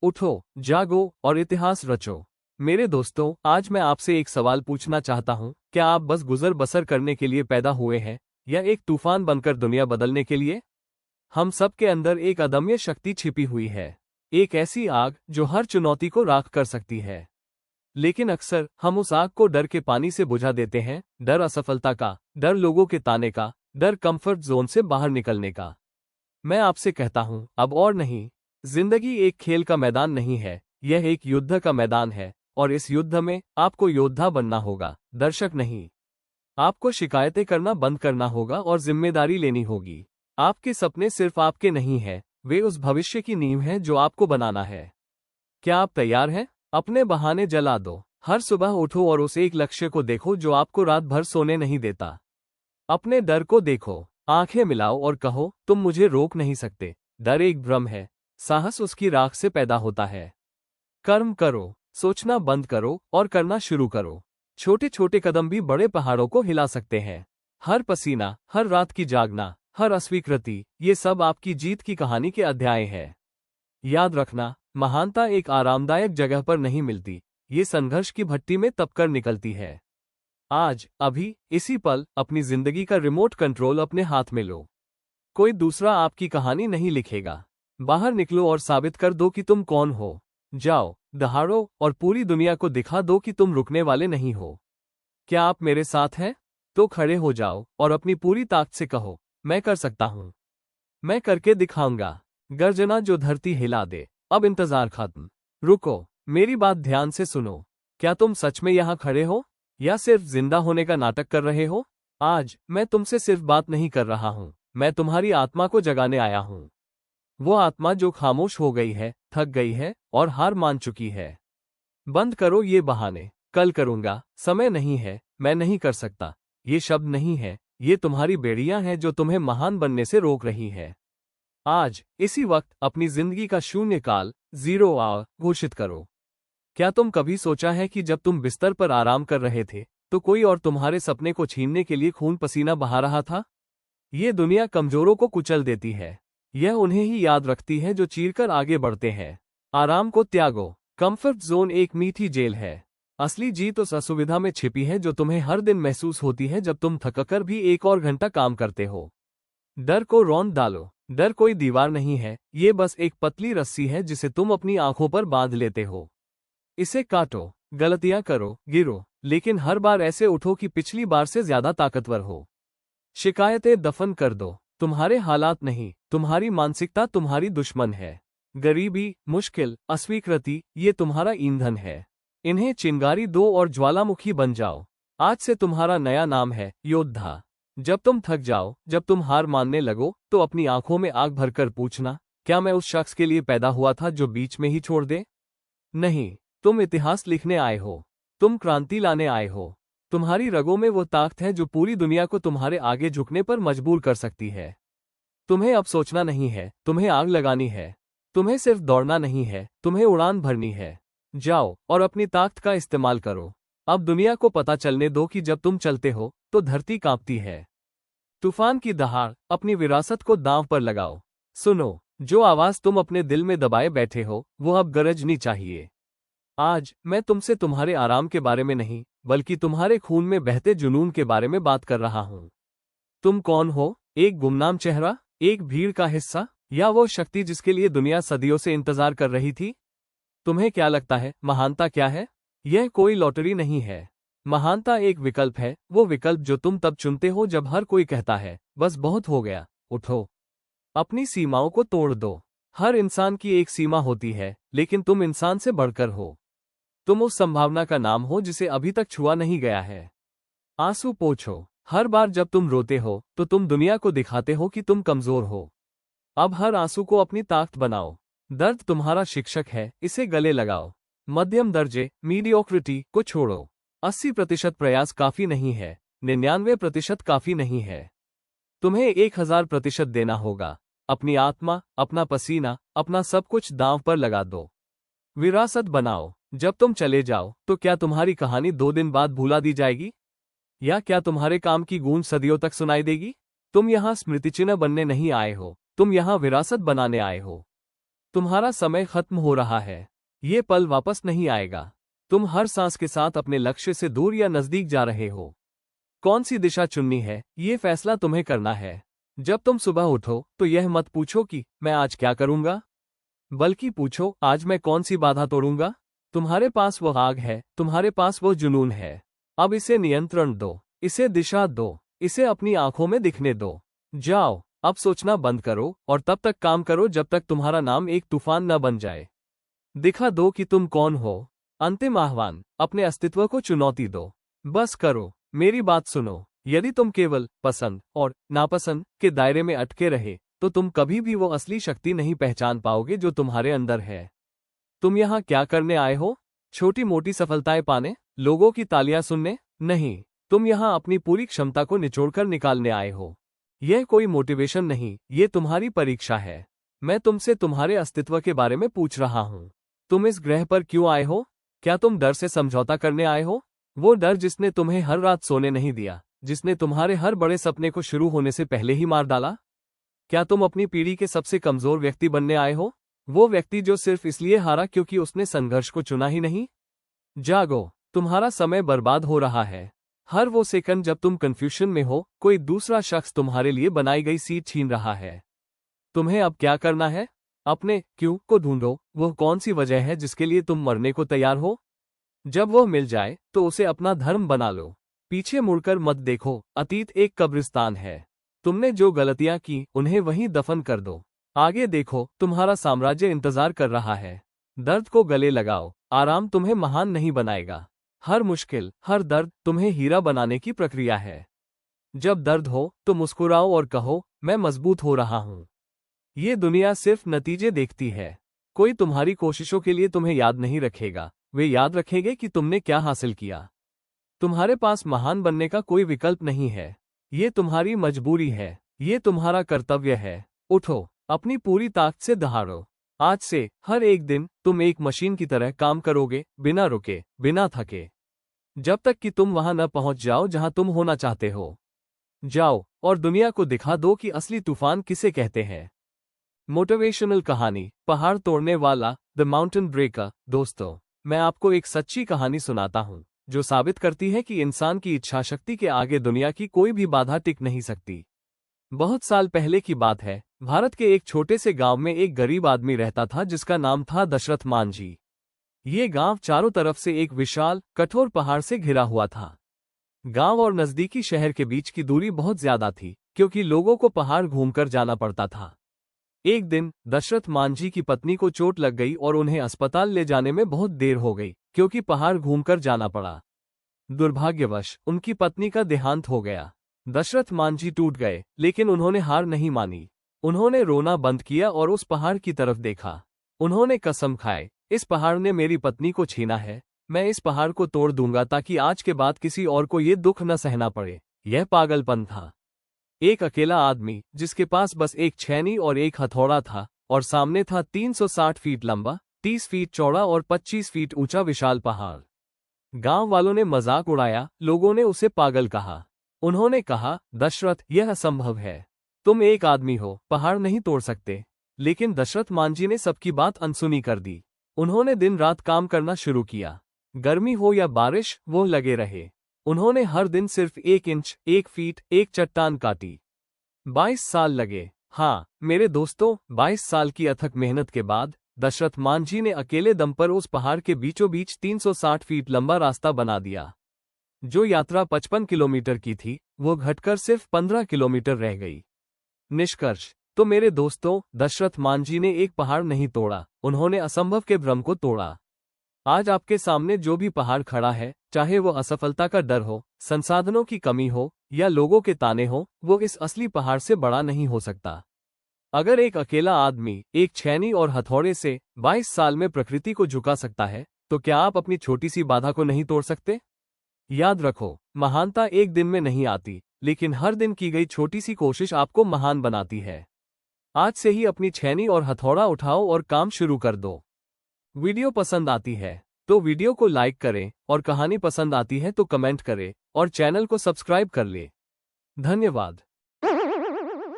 उठो, जागो और इतिहास रचो। मेरे दोस्तों, आज मैं आपसे एक सवाल पूछना चाहता हूँ, क्या आप बस गुजर बसर करने के लिए पैदा हुए हैं या एक तूफान बनकर दुनिया बदलने के लिए? हम सब के अंदर एक अदम्य शक्ति छिपी हुई है, एक ऐसी आग जो हर चुनौती को राख कर सकती है। लेकिन अक्सर हम उस आग को डर के पानी से बुझा देते हैं, डर असफलता का, डर लोगों के ताने का, डर कंफर्ट जोन से बाहर निकलने का। मैं आपसे कहता हूं, अब और नहीं। जिंदगी एक खेल का मैदान नहीं है, यह एक युद्ध का मैदान है, और इस युद्ध में आपको योद्धा बनना होगा, दर्शक नहीं। आपको शिकायतें करना बंद करना होगा और जिम्मेदारी लेनी होगी। आपके सपने सिर्फ आपके नहीं हैं, वे उस भविष्य की नींव हैं जो आपको बनाना है। क्या आप तैयार हैं? अपने बहाने जला दो। हर सुबह उठो और उस एक लक्ष्य को देखो जो आपको रात भर सोने नहीं देता। अपने डर को देखो, आंखें मिलाओ और कहो, तुम मुझे रोक नहीं सकते। डर एक भ्रम है, साहस उसकी राख से पैदा होता है। कर्म करो, सोचना बंद करो और करना शुरू करो। छोटे छोटे कदम भी बड़े पहाड़ों को हिला सकते हैं। हर पसीना, हर रात की जागना, हर अस्वीकृति, ये सब आपकी जीत की कहानी के अध्याय हैं। याद रखना, महानता एक आरामदायक जगह पर नहीं मिलती, ये संघर्ष की भट्टी में तपकर निकलती है। आज, अभी, इसी पल, अपनी जिंदगी का रिमोट कंट्रोल अपने हाथ में लो। कोई दूसरा आपकी कहानी नहीं लिखेगा। बाहर निकलो और साबित कर दो कि तुम कौन हो। जाओ, दहाड़ो और पूरी दुनिया को दिखा दो कि तुम रुकने वाले नहीं हो। क्या आप मेरे साथ हैं? तो खड़े हो जाओ और अपनी पूरी ताकत से कहो, मैं कर सकता हूं। मैं करके दिखाऊंगा। गर्जना जो धरती हिला दे। अब इंतजार खत्म। रुको, मेरी बात ध्यान से सुनो। क्या तुम सच में यहाँ खड़े हो या सिर्फ जिंदा होने का नाटक कर रहे हो? आज मैं तुमसे सिर्फ बात नहीं कर रहा हूँ, मैं तुम्हारी आत्मा को जगाने आया हूँ। वो आत्मा जो खामोश हो गई है, थक गई है और हार मान चुकी है। बंद करो ये बहाने, कल करूंगा, समय नहीं है, मैं नहीं कर सकता। ये शब्द नहीं है, ये तुम्हारी बेड़ियां हैं जो तुम्हें महान बनने से रोक रही है। आज, इसी वक्त, अपनी जिंदगी का शून्यकाल, 0 आवर घोषित करो। क्या तुम कभी सोचा है कि जब तुम बिस्तर पर आराम कर रहे थे, तो कोई और तुम्हारे सपने को छीनने के लिए खून पसीना बहा रहा था? ये दुनिया कमजोरों को कुचल देती है। यह उन्हें ही याद रखती है जो चीरकर आगे बढ़ते हैं। आराम को त्यागो। कंफर्ट जोन एक मीठी जेल है। असली जीत उस असुविधा में छिपी है जो तुम्हें हर दिन महसूस होती है जब तुम थककर भी एक और घंटा काम करते हो। डर को रौंद डालो। डर कोई दीवार नहीं है, ये बस एक पतली रस्सी है जिसे तुम अपनी आंखों पर बांध लेते हो। इसे काटो, गलतियां करो, गिरो, लेकिन हर बार ऐसे उठो कि पिछली बार से ज्यादा ताकतवर हो। शिकायतें दफन कर दो। तुम्हारे हालात नहीं, तुम्हारी मानसिकता तुम्हारी दुश्मन है। गरीबी, मुश्किल, अस्वीकृति, ये तुम्हारा ईंधन है। इन्हें चिंगारी दो और ज्वालामुखी बन जाओ। आज से तुम्हारा नया नाम है योद्धा। जब तुम थक जाओ, जब तुम हार मानने लगो, तो अपनी आंखों में आग भरकर पूछना, क्या मैं उस शख्स के लिए पैदा हुआ था जो बीच में ही छोड़ दे? नहीं, तुम इतिहास लिखने आए हो। तुम क्रांति लाने आए हो। तुम्हारी रगों में वो ताकत है जो पूरी दुनिया को तुम्हारे आगे झुकने पर मजबूर कर सकती है। तुम्हें अब सोचना नहीं है, तुम्हें आग लगानी है। तुम्हें सिर्फ दौड़ना नहीं है, तुम्हें उड़ान भरनी है। जाओ और अपनी ताकत का इस्तेमाल करो। अब दुनिया को पता चलने दो कि जब तुम चलते हो, तो धरती कांपती है। तूफान की दहाड़, अपनी विरासत को दांव पर लगाओ। सुनो, जो आवाज तुम अपने दिल में दबाए बैठे हो, वो अब गरजनी चाहिए। आज, मैं तुमसे तुम्हारे आराम के बारे में नहीं, बल्कि तुम्हारे खून में बहते जुनून के बारे में बात कर रहा हूं। तुम कौन हो? एक गुमनाम चेहरा, एक भीड़ का हिस्सा, या वो शक्ति जिसके लिए दुनिया सदियों से इंतजार कर रही थी? तुम्हें क्या लगता है, महानता क्या है? यह कोई लॉटरी नहीं है। महानता एक विकल्प है, वो विकल्प जो तुम तब चुनते हो जब हर कोई कहता है, बस बहुत हो गया। उठो, अपनी सीमाओं को तोड़ दो। हर इंसान की एक सीमा होती है, लेकिन तुम इंसान से बढ़कर हो। तुम उस संभावना का नाम हो जिसे अभी तक छुआ नहीं गया है। आंसू पोंछो। हर बार जब तुम रोते हो, तो तुम दुनिया को दिखाते हो कि तुम कमजोर हो। अब हर आंसू को अपनी ताकत बनाओ। दर्द तुम्हारा शिक्षक है, इसे गले लगाओ। मध्यम दर्जे, मीडियोक्रिटी को छोड़ो। 80% प्रयास काफी नहीं है, 99% काफी नहीं है। तुम्हें 1000% देना होगा। अपनी आत्मा, अपना पसीना, अपना सब कुछ दांव पर लगा दो। विरासत बनाओ। जब तुम चले जाओ, तो क्या तुम्हारी कहानी 2 दिन बाद भुला दी जाएगी? या क्या तुम्हारे काम की गूंज सदियों तक सुनाई देगी? तुम यहाँ स्मृतिचिन्ह बनने नहीं आए हो, तुम यहाँ विरासत बनाने आए हो। तुम्हारा समय खत्म हो रहा है। ये पल वापस नहीं आएगा। तुम हर सांस के साथ अपने लक्ष्य से दूर या नजदीक जा रहे हो। कौन सी दिशा चुननी है, ये फैसला तुम्हें करना है। जब तुम सुबह उठो तो यह मत पूछो कि मैं आज क्या करूंगा, बल्कि पूछो आज मैं कौन सी बाधा तोड़ूंगा। तुम्हारे पास वो आग है, तुम्हारे पास वो जुनून है। अब इसे नियंत्रण दो, इसे दिशा दो, इसे अपनी आंखों में दिखने दो। जाओ, अब सोचना बंद करो और तब तक काम करो जब तक तुम्हारा नाम एक तूफान न बन जाए। दिखा दो कि तुम कौन हो। अंतिम आह्वान, अपने अस्तित्व को चुनौती दो। बस करो, मेरी बात सुनो। यदि तुम केवल पसंद और नापसंद के दायरे में अटके रहे तो तुम कभी भी वो असली शक्ति नहीं पहचान पाओगे जो तुम्हारे अंदर है। तुम यहाँ क्या करने आए हो? छोटी मोटी सफलताएं पाने, लोगों की तालियां सुनने? नहीं, तुम यहाँ अपनी पूरी क्षमता को निचोड़कर निकालने आए हो। यह कोई मोटिवेशन नहीं, ये तुम्हारी परीक्षा है। मैं तुमसे तुम्हारे अस्तित्व के बारे में पूछ रहा हूँ। तुम इस ग्रह पर क्यों आए हो? क्या तुम डर से समझौता करने आए हो? वो डर जिसने तुम्हें हर रात सोने नहीं दिया, जिसने तुम्हारे हर बड़े सपने को शुरू होने से पहले ही मार डाला? क्या तुम अपनी पीढ़ी के सबसे कमजोर व्यक्ति बनने आए हो? वो व्यक्ति जो सिर्फ इसलिए हारा क्योंकि उसने संघर्ष को चुना ही नहीं? जागो, तुम्हारा समय बर्बाद हो रहा है। हर वो सेकंड जब तुम कंफ्यूजन में हो, कोई दूसरा शख्स तुम्हारे लिए बनाई गई सीट छीन रहा है। तुम्हें अब क्या करना है? अपने क्यों को ढूंढो। वो कौन सी वजह है जिसके लिए तुम मरने को तैयार हो? जब वो मिल जाए तो उसे अपना धर्म बना लो। पीछे मुड़कर मत देखो, अतीत एक कब्रिस्तान है। तुमने जो गलतियां की उन्हें वहीं दफन कर दो। आगे देखो, तुम्हारा साम्राज्य इंतजार कर रहा है। दर्द को गले लगाओ, आराम तुम्हें महान नहीं बनाएगा। हर मुश्किल, हर दर्द तुम्हें हीरा बनाने की प्रक्रिया है। जब दर्द हो तो मुस्कुराओ और कहो, मैं मजबूत हो रहा हूं। ये दुनिया सिर्फ नतीजे देखती है। कोई तुम्हारी कोशिशों के लिए तुम्हें याद नहीं रखेगा, वे याद रखेंगे कि तुमने क्या हासिल किया। तुम्हारे पास महान बनने का कोई विकल्प नहीं है। ये तुम्हारी मजबूरी है, ये तुम्हारा कर्तव्य है। उठो, अपनी पूरी ताकत से दहाड़ो। आज से हर एक दिन तुम एक मशीन की तरह काम करोगे, बिना रुके, बिना थके, जब तक कि तुम वहां न पहुंच जाओ जहां तुम होना चाहते हो। जाओ और दुनिया को दिखा दो कि असली तूफान किसे कहते हैं। मोटिवेशनल कहानी, पहाड़ तोड़ने वाला, द माउंटेन ब्रेकर। दोस्तों, मैं आपको एक सच्ची कहानी सुनाता हूं जो साबित करती है कि इंसान की इच्छाशक्ति के आगे दुनिया की कोई भी बाधा टिक नहीं सकती। बहुत साल पहले की बात है। भारत के एक छोटे से गांव में एक गरीब आदमी रहता था जिसका नाम था दशरथ मांझी। ये गांव चारों तरफ से एक विशाल, कठोर पहाड़ से घिरा हुआ था। गांव और नजदीकी शहर के बीच की दूरी बहुत ज्यादा थी क्योंकि लोगों को पहाड़ घूमकर जाना पड़ता था। एक दिन दशरथ मांझी की पत्नी को चोट लग गई और उन्हें अस्पताल ले जाने में बहुत देर हो गई क्योंकि पहाड़ घूमकर जाना पड़ा। दुर्भाग्यवश उनकी पत्नी का देहांत हो गया। दशरथ मांझी टूट गए, लेकिन उन्होंने हार नहीं मानी। उन्होंने रोना बंद किया और उस पहाड़ की तरफ देखा। उन्होंने कसम खाई, इस पहाड़ ने मेरी पत्नी को छीना है, मैं इस पहाड़ को तोड़ दूंगा ताकि आज के बाद किसी और को ये दुख न सहना पड़े। यह पागलपन था। एक अकेला आदमी जिसके पास बस एक छेनी और एक हथौड़ा था और सामने था 360 फीट लंबा, 30 फीट चौड़ा और 25 फीट ऊंचा विशाल पहाड़। गांव वालों ने मजाक उड़ाया, लोगों ने उसे पागल कहा। उन्होंने कहा, दशरथ, यह असंभव है। तुम एक आदमी हो, पहाड़ नहीं तोड़ सकते। लेकिन दशरथ मांझी ने सबकी बात अनसुनी कर दी। उन्होंने दिन रात काम करना शुरू किया। गर्मी हो या बारिश, वो लगे रहे। उन्होंने हर दिन सिर्फ 1 इंच, 1 फीट, एक चट्टान काटी। 22 साल लगे। हाँ मेरे दोस्तों, 22 साल की अथक मेहनत के बाद दशरथ मांझी ने अकेले दम पर उस पहाड़ के बीचों बीच 360 फीट लंबा रास्ता बना दिया। जो यात्रा 55 किलोमीटर की थी, वो घटकर सिर्फ 15 किलोमीटर रह गई। निष्कर्ष, तो मेरे दोस्तों, दशरथ मांझी ने एक पहाड़ नहीं तोड़ा, उन्होंने असंभव के भ्रम को तोड़ा। आज आपके सामने जो भी पहाड़ खड़ा है, चाहे वो असफलता का डर हो, संसाधनों की कमी हो या लोगों के ताने हो, वो इस असली पहाड़ से बड़ा नहीं हो सकता। अगर एक अकेला आदमी एक छेनी और हथौड़े से 22 साल में प्रकृति को झुका सकता है, तो क्या आप अपनी छोटी सी बाधा को नहीं तोड़ सकते? याद रखो, महानता एक दिन में नहीं आती, लेकिन हर दिन की गई छोटी सी कोशिश आपको महान बनाती है। आज से ही अपनी छेनी और हथौड़ा उठाओ और काम शुरू कर दो। वीडियो पसंद आती है तो वीडियो को लाइक करें और कहानी पसंद आती है तो कमेंट करें और चैनल को सब्सक्राइब कर ले। धन्यवाद।